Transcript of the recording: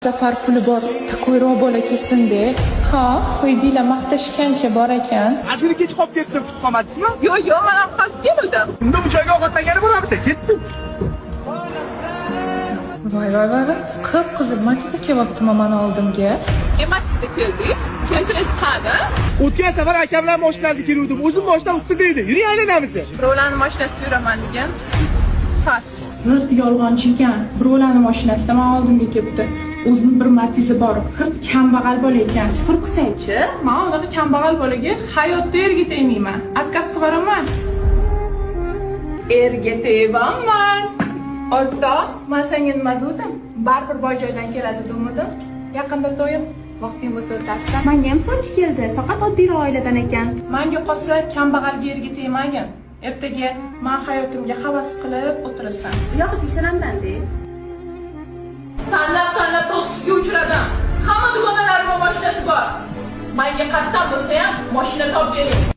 Safar puli bor, takoyroq bola kelsin-da. Ha, qo'ydinglar maqtashgancha bor ekan. Azgina kech qolib ketdim, kutib qolmadingizmi? Yo'q, men orqasiga keldim. Unda bu joyga ovqatlangani bo'lamiz, ketdim. Voy. Qip-qizil Matizda kelyaptimi mana oldimga? Matizda keldingiz? Cho'ntingiz qani? O'tgan safar aka bilan mashinalarda keluvdim. O'zim boshdan ustida edi. Yuring aylanamiz. Birovlarning mashinasida yuraman degan. Fas. G'irt yolg'onchi ekan. Birovlarning mashinasida men oldimga kelibdi. O'zini bir Matizi bor. G'irt kambag'al bola ekan. Shukr qilsang-chi, men unaqa kambag'al bolaga hayotda erga tegmayman. Отказ qilib beraman. Erga tegmayman. Ota, men senga nima dedim? Baribir boy joydan keladi demadim. Yaqinda to'yim, vaqting bo'lsa o'tarsan. Menga ham soch keldi, faqat oddiyroq oiladan ekan. Menga qolsa kambag'alga erga tegmagin. Ertaga men hayotimga havas qilib o'tirasan. Yo'q, peshonamdan-de. Tanlab to'sishga uchradim. Hamma dugonalarim mashinasi bor. Menga qattiq bo'lsa ham mashina topib bering.